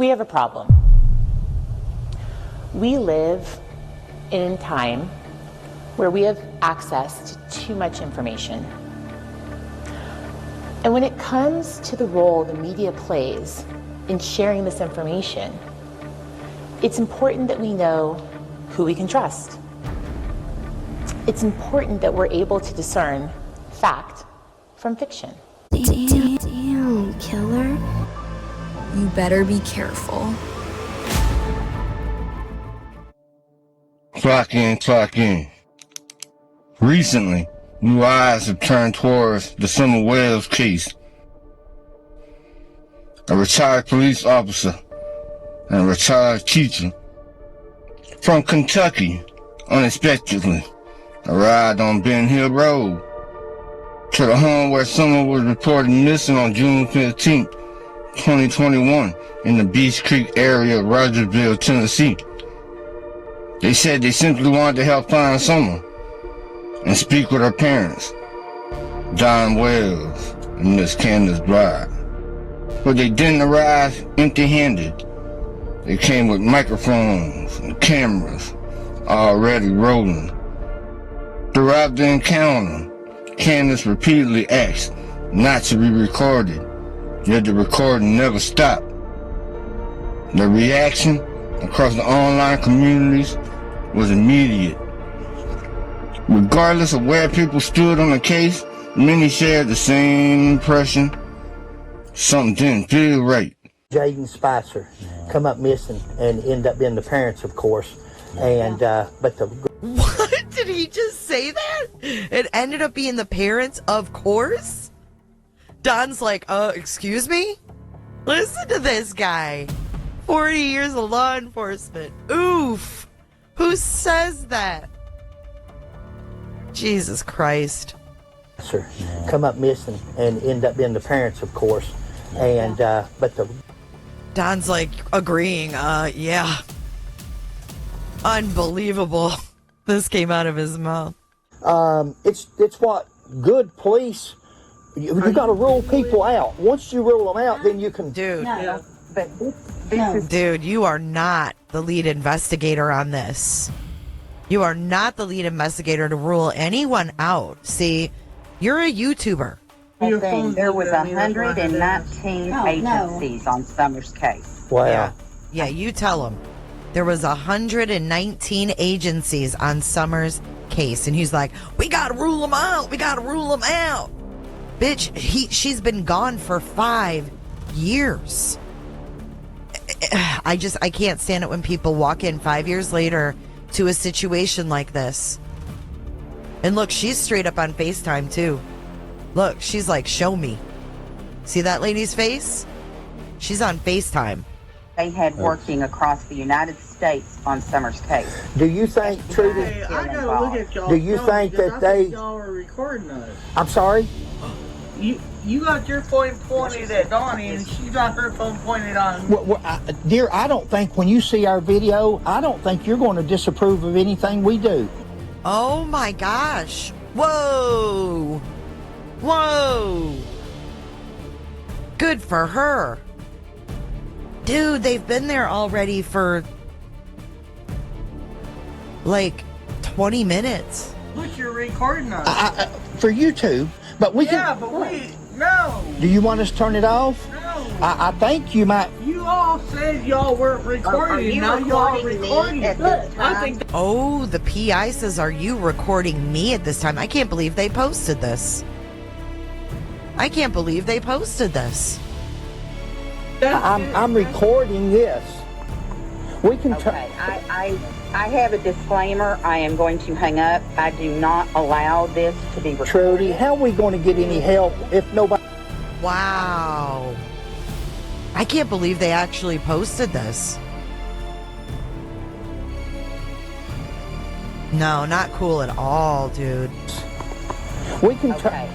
We have a problem. We live in a time where we have access to too much information. And when it comes to the role the media plays in sharing this information, it's important that we know who we can trust. It's important that we're able to discern fact from fiction. Damn, killer. You better be careful. Clock in, clock in. Recently, new eyes have turned towards the Summer Wells case. A retired police officer and a retired teacher from Kentucky unexpectedly arrived on Ben Hill Road to the home where someone was reported missing on June 15, 2021 in the Beach Creek area of Rogersville, Tennessee. They said they simply wanted to help find someone and speak with her parents, Don Wells and Miss Candace Blythe. But they didn't arrive empty-handed. They came with microphones and cameras already rolling. Throughout the encounter, Candace repeatedly asked not to be recorded, yet the recording never stopped. The reaction across the online communities was immediate. Regardless of where people stood on the case, many shared the same impression. Something didn't feel right. Jaden Spicer come up missing and end up being the parents, of course. And but the What? Did he just say that? It ended up being the parents, of course? Don's like, excuse me? Listen to this guy. 40 years of law enforcement. Oof. Who says that? Jesus Christ. come up missing and end up being the parents, of course. And but the Don's like agreeing. Yeah. Unbelievable. This came out of his mouth. it's what good police. You got to rule people out. Once you rule them out, then you can. Dude. No, but Dude, you are not the lead investigator on this. You are not the lead investigator to rule anyone out. See, you're a YouTuber. there was 119 agencies on Summers' case. Wow. Yeah, you tell him. There was 119 agencies on Summers' case. And he's like, we got to rule them out. We got to rule them out. Bitch, she's been gone for 5 years. I can't stand it when people walk in 5 years later to a situation like this. And look, she's straight up on FaceTime too. Look, she's like, show me. See that lady's face? She's on FaceTime. They had working across the United States on Summers' case. Do you think, Trudy? Hey, I gotta look at y'all. Do you think that they? Y'all are recording us. I'm sorry. You got your phone pointed at Donnie, and she got her phone pointed on. Dear, I don't think when you see our video, I don't think you're going to disapprove of anything we do. Oh my gosh. Whoa. Whoa. Good for her. Dude, they've been there already for like 20 minutes. Look, you're recording us. For YouTube, but we can. Yeah, but no. Do you want us to turn it off? No. I think you might. You all said y'all weren't recording. Now y'all recording. I think. Oh, the PI says, are you recording me at this time? I can't believe they posted this. I can't believe they posted this. I'm recording this. We can. Okay, I have a disclaimer. I am going to hang up. I do not allow this to be recorded. Trudy, how are we going to get any help if nobody? Wow. I can't believe they actually posted this. No, not cool at all, dude. We can. Okay,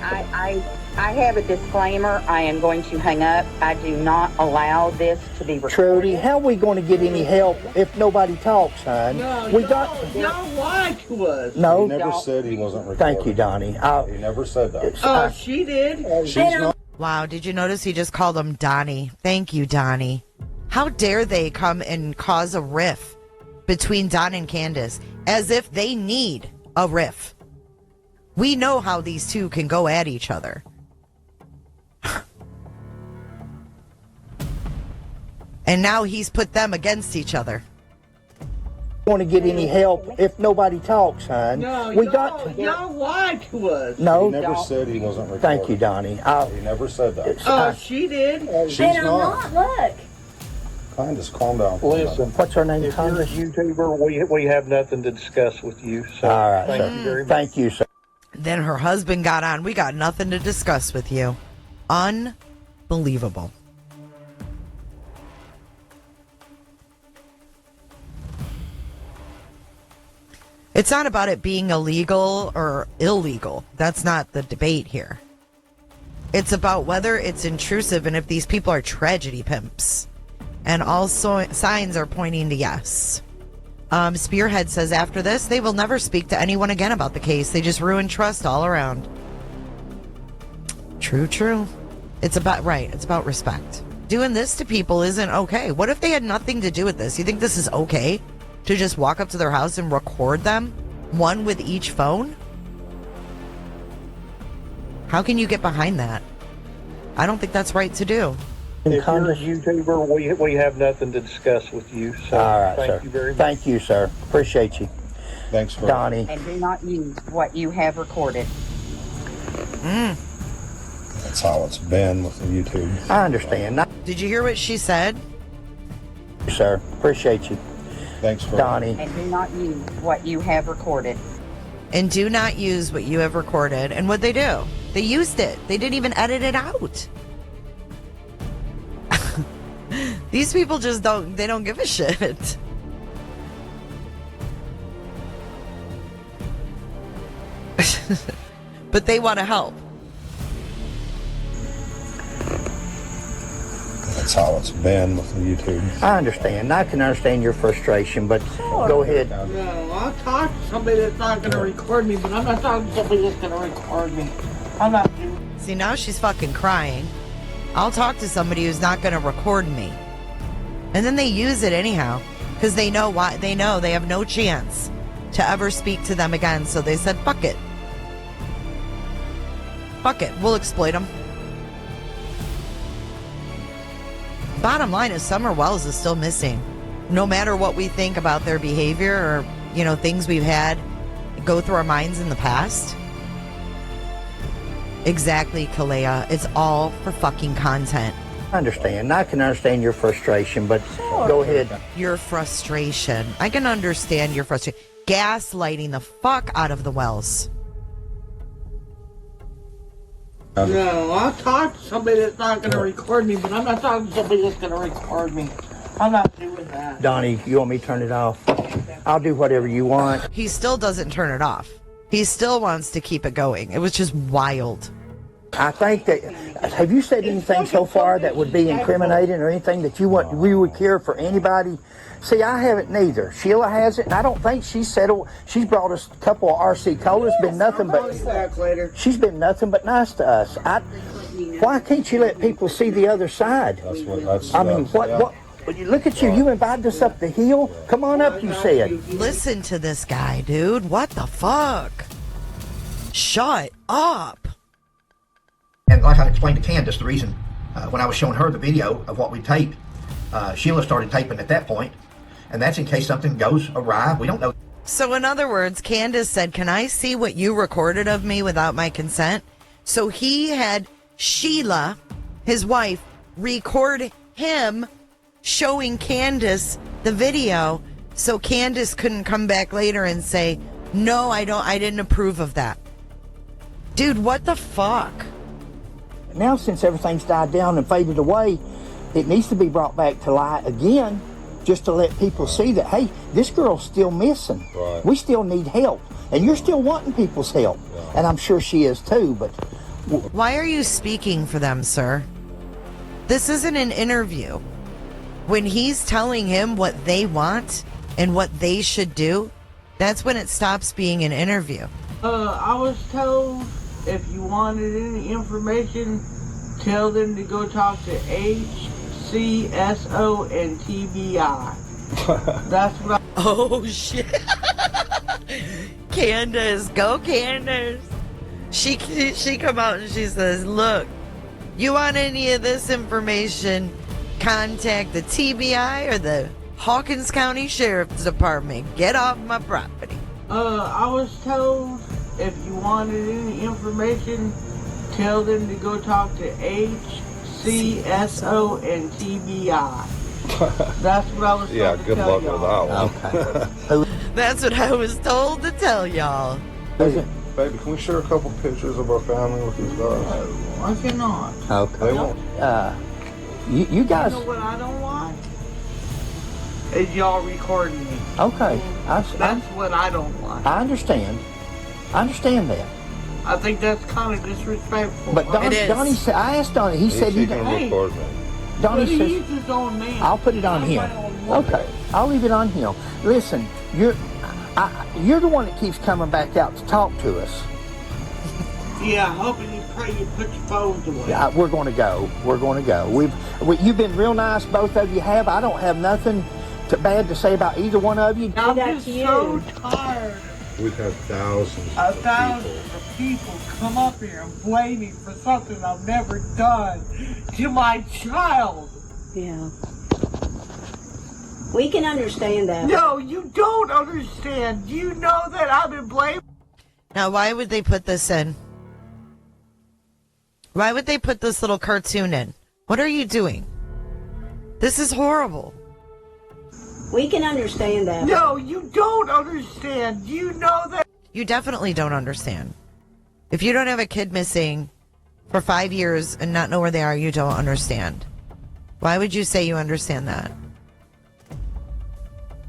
I have a disclaimer. I am going to hang up. I do not allow this to be recorded. Trudy, how are we going to get any help if nobody talks, hon? No, y'all lied to us. No. He never said he wasn't recording. Thank you, Donnie. He never said that. Oh, she did. She's not. Wow, did you notice he just called him Donnie? Thank you, Donnie. How dare they come and cause a riff between Don and Candace as if they need a riff. We know how these two can go at each other. And now he's put them against each other. Want to get any help if nobody talks, hon? No, we got to. y'all lied to us. No. He never said he wasn't recording. Thank you, Donnie. He never said that. She did. She's not. Look. Candace, calm down. Listen, What's her name, if you're a Congress? YouTuber, we have nothing to discuss with you. So All right, thank sir. you very much. Thank you, sir. Then her husband got on. We got nothing to discuss with you. Unbelievable. It's not about it being illegal or illegal. That's not the debate here. It's about whether it's intrusive and if these people are tragedy pimps. And all signs are pointing to yes. Spearhead says after this, they will never speak to anyone again about the case. They just ruin trust all around. True. It's about, right, it's about respect. Doing this to people isn't okay. What if they had nothing to do with this? You think this is okay? To just walk up to their house and record them? One with each phone? How can you get behind that? I don't think that's right to do. If you're a YouTuber, we have nothing to discuss with you. So All right, thank sir. you very much. Thank you, sir. Appreciate you. Thanks for Donnie. And do not use what you have recorded. That's how it's been with the YouTube. I understand. Did you hear what she said? Sir, appreciate you. Thanks for Donnie. And do not use what you have recorded. And do not use what you have recorded. And what'd they do? They used it. They didn't even edit it out. These people just don't give a shit. But they want to help. That's how it's been with the YouTube. I understand. I can understand your frustration, but go ahead. No, I'll talk to somebody that's not going to record me, but I'm not talking to somebody that's going to record me. I'm not doing. See, now she's fucking crying. I'll talk to somebody who's not going to record me. And then they use it anyhow. Because they know why. They know they have no chance to ever speak to them again. So they said, fuck it. Fuck it. We'll exploit them. Bottom line is Summer Wells is still missing. No matter what we think about their behavior or, things we've had go through our minds in the past. Exactly, Kalea. It's all for fucking content. I understand. I can understand your frustration, but go ahead. Your frustration. I can understand your frustration. Gaslighting the fuck out of the Wells. No, I'll talk to somebody that's not going to record me, but I'm not talking to somebody that's going to record me. I'm not doing that. Donnie, you want me to turn it off? I'll do whatever you want. He still doesn't turn it off. He still wants to keep it going. It was just wild. I think that, have you said anything so far that would be incriminating or anything that you would care for anybody? See, I haven't neither. Sheila hasn't, and I don't think she's settled. She's brought us a couple of RC colors. Been nothing but. She's been nothing but nice to us. Why can't you let people see the other side? What? Look at you. You invited us up the hill. Come on up, you said. Listen to this guy, dude. What the fuck? Shut up. And like I explained to Candace, the reason when I was showing her the video of what we taped, Sheila started taping at that point, and that's in case something goes awry. We don't know. So in other words, Candace said, can I see what you recorded of me without my consent? So he had Sheila, his wife, record him showing Candace the video so Candace couldn't come back later and say, no, I didn't approve of that. Dude, what the fuck? Now, since everything's died down and faded away, it needs to be brought back to light again, just to let people see that, hey, this girl's still missing. Right. We still need help. And you're still wanting people's help. Yeah. And I'm sure she is too, but... Why are you speaking for them, sir? This isn't an interview. When he's telling him what they want and what they should do, that's when it stops being an interview. I was told if you wanted any information, tell them to go talk to CSO and TBI. That's what Oh shit. Candace, go Candace. She come out and she says, look, you want any of this information, contact the TBI or the Hawkins County Sheriff's Department. Get off my property. I was told if you wanted any information, tell them to go talk to HCSO and TBI. That's what I was told Yeah, to good tell luck y'all. with that one. That's what I was told to tell y'all. Hey, baby, can we share a couple pictures of our family with these guys? No, I cannot. Okay. They won't. You guys. You know what I don't like? Is y'all recording me. Okay. That's what I don't like. I understand. I understand that. I think that's kind of disrespectful. But It is. Donnie said, I asked Donnie. He said He he. can Hey. record me. Donnie But says. he's his own man. I'll put it on I'm him. my own woman. Okay. I'll leave it on him. Listen, you're the one that keeps coming back out to talk to us. Yeah, hoping you pray you put your phones away. Yeah, we're going to go. We're going to go. You've been real nice. Both of you have. I don't have nothing bad to say about either one of you. I'm just so tired. We've had thousands A of thousand people. of people come up here and blame me for something I've never done to my child. Yeah. We can understand that. No, you don't understand. You know that I've been blamed. Now, why would they put this in? Why would they put this little cartoon in? What are you doing? This is horrible. We can understand that. No, you don't understand. You know that. You definitely don't understand. If you don't have a kid missing for 5 years and not know where they are, you don't understand. Why would you say you understand that?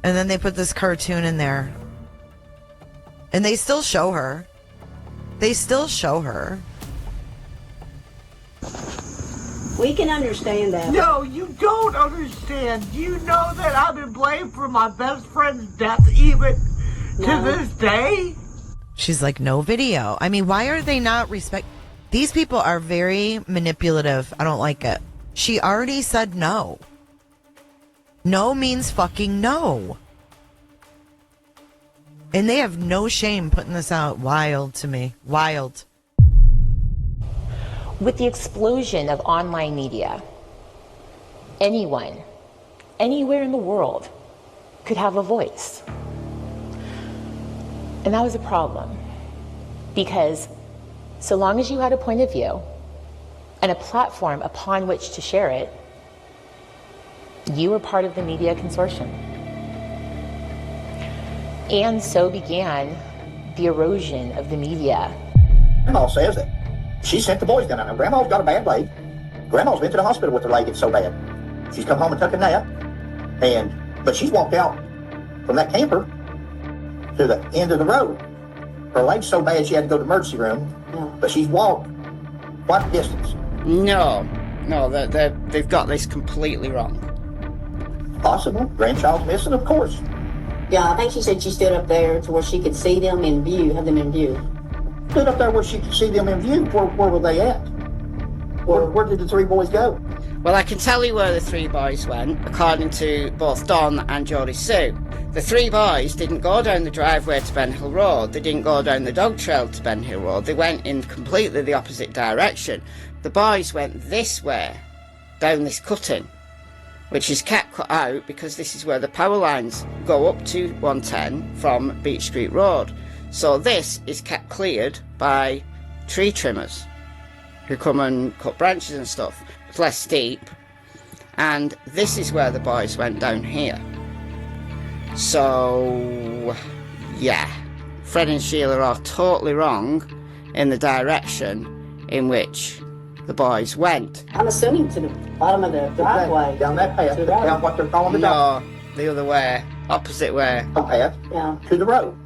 And then they put this cartoon in there. And they still show her. They still show her. We can understand that. No, you don't understand. You know that I've been blamed for my best friend's death even to this day? She's like, no video. I mean, why are they not These people are very manipulative. I don't like it. She already said no. No means fucking no. And they have no shame putting this out. Wild to me. Wild. With the explosion of online media, anyone, anywhere in the world could have a voice. And that was a problem, because so long as you had a point of view and a platform upon which to share it, you were part of the media consortium. And so began the erosion of the media. Grandma says that she sent the boys down there. Grandma's got a bad leg. Grandma's been to the hospital with her leg. It's so bad. She's come home and took a nap. But she's walked out from that camper to the end of the road. Her leg's so bad she had to go to the emergency room. Yeah. But she's walked quite a distance. No, they've got this completely wrong. Possible. Grandchild's missing, of course. Yeah, I think she said she stood up there to where she could see them in view, have them in view. Stood up there where she could see them in view. Where were they at? Where did the three boys go? Well, I can tell you where the three boys went, according to both Don and Jodie Sue. The three boys didn't go down the driveway to Ben Hill Road. They didn't go down the dog trail to Ben Hill Road. They went in completely the opposite direction. The boys went this way, down this cutting, which is kept cut out because this is where the power lines go up to 110 from Beach Street Road. So this is kept cleared by tree trimmers who come and cut branches and stuff. It's less steep. And this is where the boys went down here. So, yeah. Fred and Sheila are totally wrong in the direction in which the boys went. I'm assuming to the bottom of the driveway. Down that path, down what they're calling the dog. No, the other way. Opposite way. Path to the road.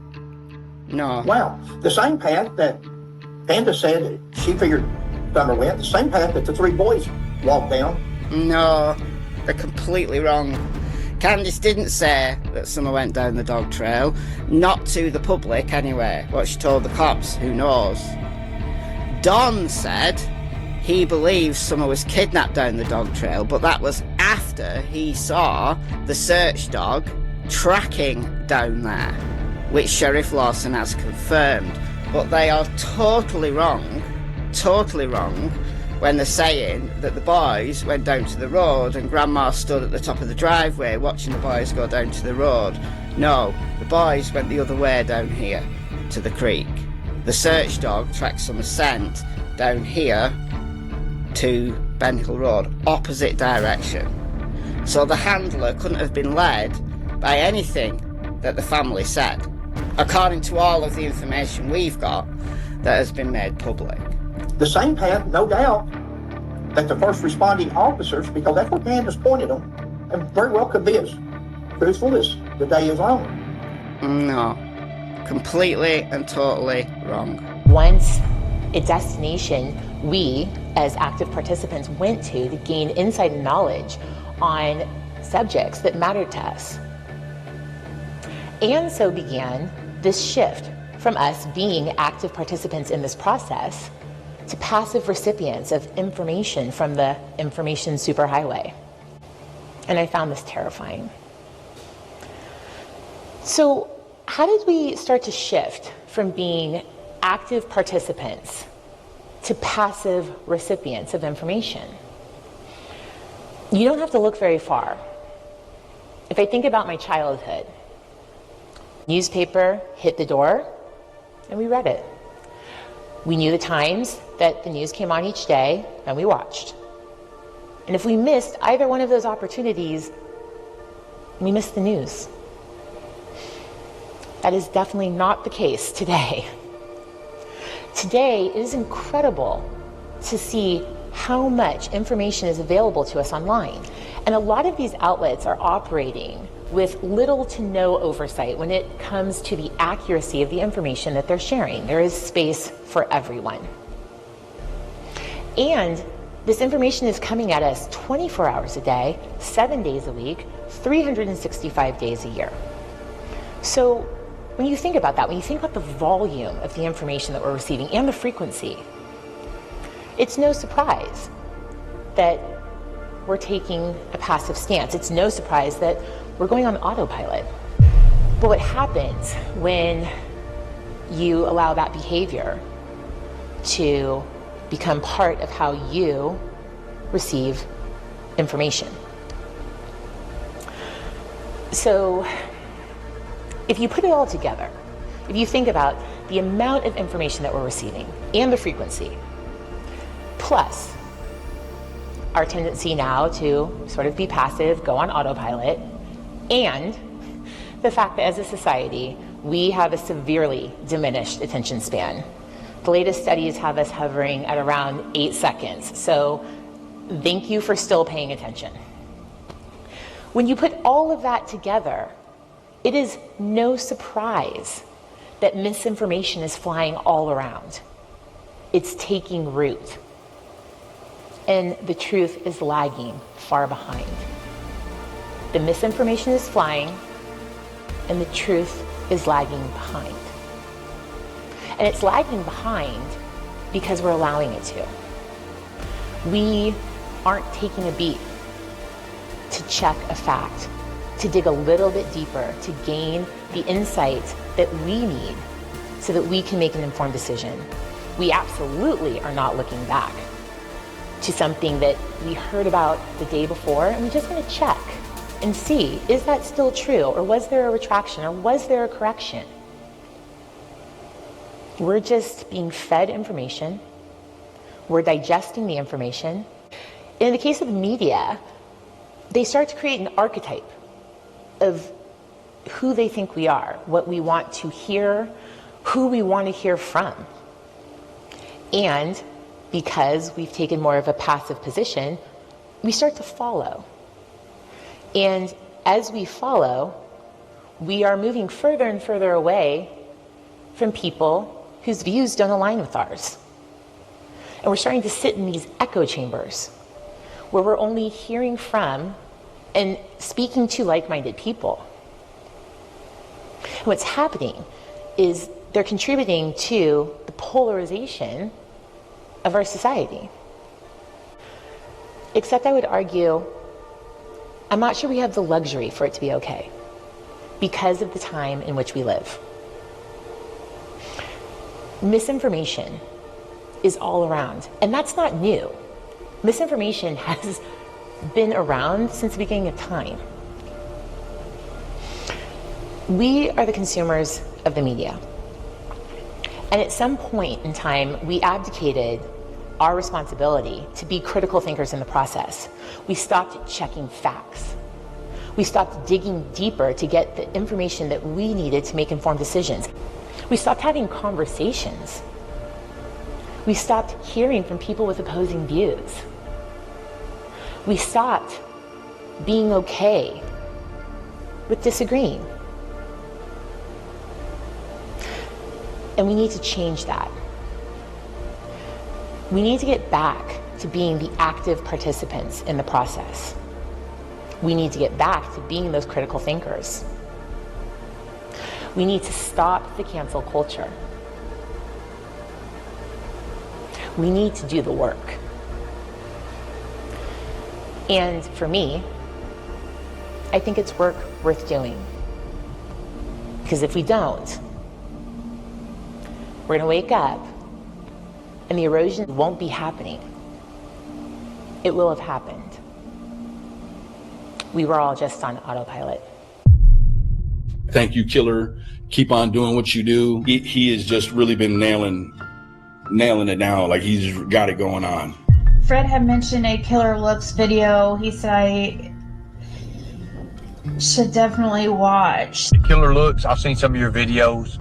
No. Wow. The same path that Panda said she figured Summer went, the same path that the three boys walked down. No, they're completely wrong. Candice didn't say that Summer went down the dog trail, not to the public anyway. What she told the cops, who knows. Don said he believes Summer was kidnapped down the dog trail, but that was after he saw the search dog tracking down there, which Sheriff Lawson has confirmed. But they are totally wrong when they're saying that the boys went down to the road and Grandma stood at the top of the driveway watching the boys go down to the road. No, the boys went the other way down here to the creek. The search dog tracked some scent down here to Ben Hill Road, opposite direction. So the handler couldn't have been led by anything that the family said, according to all of the information we've got that has been made public. The same path, no doubt, that the first responding officers, because that's what Candace pointed them, and very well could be as truthful as the day is long. No, completely and totally wrong. Once a destination we, as active participants, went to gain insight and knowledge on subjects that mattered to us. And so began this shift from us being active participants in this process to passive recipients of information from the information superhighway. And I found this terrifying. So how did we start to shift from being active participants to passive recipients of information? You don't have to look very far. If I think about my childhood, newspaper hit the door and we read it. We knew the times that the news came on each day and we watched. And if we missed either one of those opportunities, we missed the news. That is definitely not the case today. Today, it is incredible to see how much information is available to us online. And a lot of these outlets are operating with little to no oversight when it comes to the accuracy of the information that they're sharing. There is space for everyone. And this information is coming at us 24 hours a day, 7 days a week, 365 days a year. So when you think about that, when you think about the volume of the information that we're receiving and the frequency, it's no surprise that we're taking a passive stance. It's no surprise that we're going on autopilot. But what happens when you allow that behavior to become part of how you receive information? So if you put it all together, if you think about the amount of information that we're receiving and the frequency, plus our tendency now to sort of be passive, go on autopilot, and the fact that as a society, we have a severely diminished attention span. The latest studies have us hovering at around 8 seconds. So thank you for still paying attention. When you put all of that together, it is no surprise that misinformation is flying all around. It's taking root. And the truth is lagging far behind. The misinformation is flying, and the truth is lagging behind. And it's lagging behind because we're allowing it to. We aren't taking a beat to check a fact, to dig a little bit deeper, to gain the insight that we need so that we can make an informed decision. We absolutely are not looking back to something that we heard about the day before, and we just want to check and see, is that still true? Or was there a retraction? Or was there a correction? We're just being fed information. We're digesting the information. In the case of the media, they start to create an archetype of who they think we are, what we want to hear, who we want to hear from. And because we've taken more of a passive position, we start to follow. And as we follow, we are moving further and further away from people whose views don't align with ours. And we're starting to sit in these echo chambers where we're only hearing from and speaking to like-minded people. And what's happening is they're contributing to the polarization of our society. Except I would argue I'm not sure we have the luxury for it to be okay because of the time in which we live. Misinformation is all around, and that's not new. Misinformation has been around since the beginning of time. We are the consumers of the media. And at some point in time, we abdicated our responsibility to be critical thinkers in the process. We stopped checking facts. We stopped digging deeper to get the information that we needed to make informed decisions. We stopped having conversations. We stopped hearing from people with opposing views. We stopped being okay with disagreeing. And we need to change that. We need to get back to being the active participants in the process. We need to get back to being those critical thinkers. We need to stop the cancel culture. We need to do the work. And for me, I think it's work worth doing. Because if we don't, we're gonna wake up and the erosion won't be happening. It will have happened. We were all just on autopilot. Thank you, Killer. Keep on doing what you do. He has just really been nailing it down. Like, he's got it going on. Fred had mentioned a Killer Looks video. He said I should definitely watch. Killer Looks, I've seen some of your videos.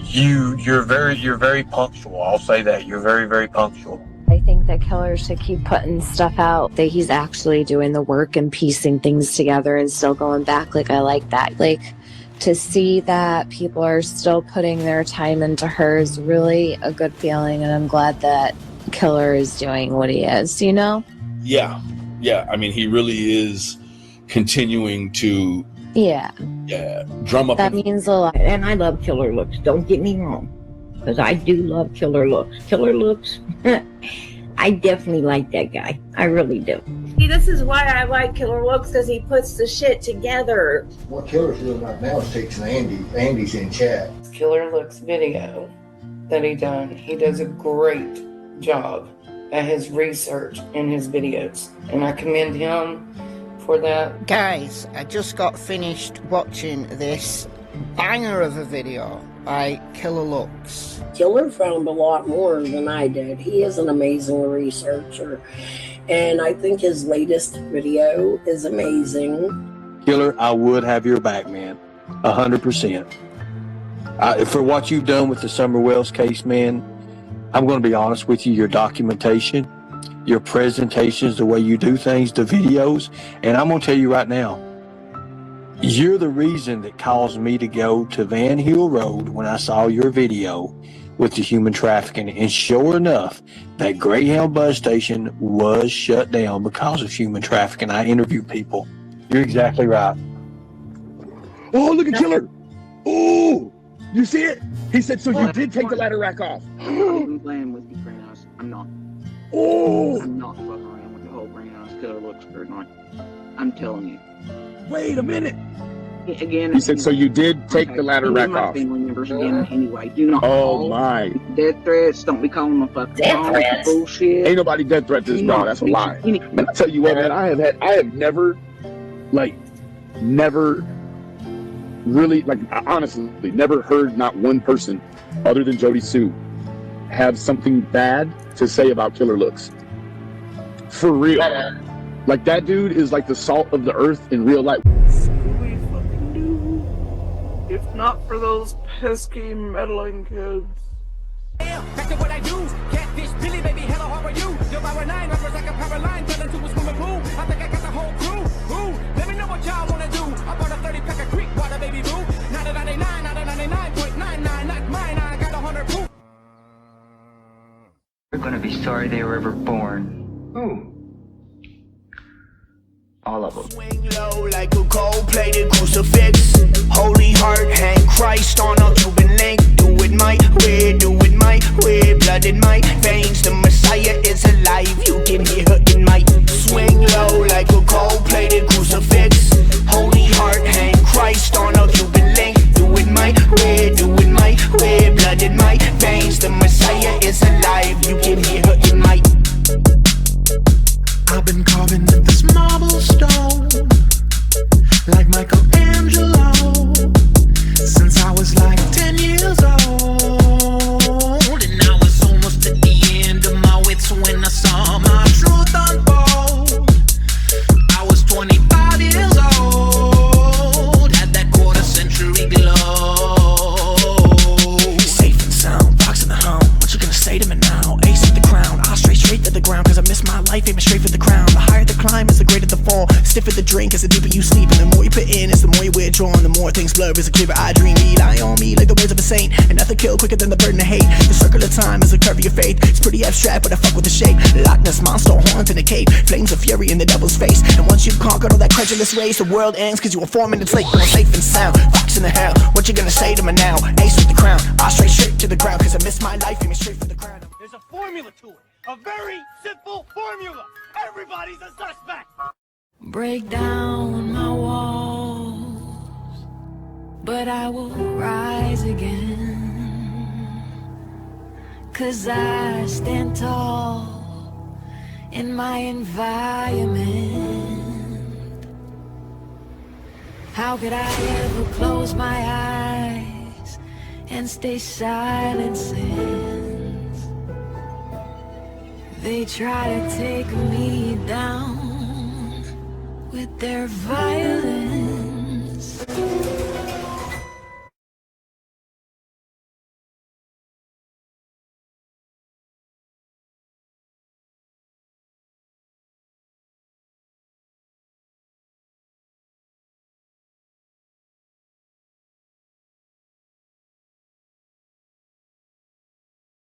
You're very punctual. I'll say that. You're very, very punctual. I think that Killer should keep putting stuff out, that he's actually doing the work and piecing things together and still going back. Like, I like that. Like, to see that people are still putting their time into her is really a good feeling, and I'm glad that Killer is doing what he is, you know? Yeah. I mean, he really is continuing to drum up. That means a lot. And I love Killer Looks, don't get me wrong, because I do love Killer Looks. Killer Looks, I definitely like that guy. I really do. See, this is why I like Killer Looks, because he puts the shit together. What Killer's doing right now is teaching Andy's in chat. Killer Looks video that he done. He does a great job at his research in his videos, and I commend him for that. Guys, I just got finished watching this banger of a video by Killer Looks. Killer found a lot more than I did. He is an amazing researcher, and I think his latest video is amazing. Killer, I would have your back, man. 100%. For what you've done with the Summer Wells case, man, I'm going to be honest with you, your documentation, your presentations, the way you do things, the videos, and I'm going to tell you right now, you're the reason that caused me to go to Van Hill Road when I saw your video with the human trafficking. And sure enough, that Greyhound bus station was shut down because of human trafficking. I interviewed people. You're exactly right. Oh, look at Killer. Oh, you see it? He said, so you did take the ladder rack off. I'm playing with you, Greenhouse. I'm not. Oh! I'm not fucking around with the whole Greenhouse Killer Looks or not. I'm telling you. Wait a minute. Again, he said, so you did take the ladder rack off. Family members again, anyway. Do not call my death threats. Don't be calling my fucking phone bullshit. Ain't nobody death threat this dog. That's a lie. Man, I tell you what, man, I have never really, I honestly never heard not one person other than Jody Sue have something bad to say about Killer Looks. For real. Like, that dude is like the salt of the earth in real life. We fucking do. If not for those pesky meddling kids. Back to what I do. Catfish, Billy, baby, hello, how are you? Yo, power 9, rappers like a power line, fell into a swimming pool. I think I got the whole crew. Ooh, let me know what y'all wanna do. I bought a 30-pack of Creek water, baby boo. Not a 99, not a 99.99, not mine, I got 100 proof. They're gonna be sorry they were ever born. Ooh. All of them. Swing low like a gold-plated crucifix. Holy heart, hang Christ on a Cuban link. Do it my way, blood in my veins. The Messiah is alive, you can hear her in my swing low like a gold-plated crucifix. like Michelangelo, since I was like 10 years old. And I was almost at the end of my wits when I saw my truth unfold. I was 25 years old, had that quarter century glow. Safe and sound, fox in the hound. What you gonna say to me now? Ace with the crown, I'll straight to the ground, cause I miss my life aiming straight for the crown. The higher the climb is the greater the fall. Stiffer the drink is the deeper you sleep, and the more you put in is the more you withdraw, and the more things blur is the clearer I dream. Rely on me like the words of a saint, and nothing kill quicker than the burden of hate. The circle of time is the curve of your faith. It's pretty abstract, but I fuck with the shape. Loch Ness monster horns in a cape, flames of fury in the devil's face. And once you've conquered all that credulous race, the world ends cause you were 4 minutes late. Going safe and sound, fox in the hell. What you gonna say to me now? Ace with the crown, I'll straight to the ground, cause I miss my life aiming straight for the crown. There's a formula to it. A very simple formula. Everybody's a suspect. Break down my walls, but I will rise again. Cause I stand tall in my environment. How could I ever close my eyes and stay silent since they try to take me down with their violence?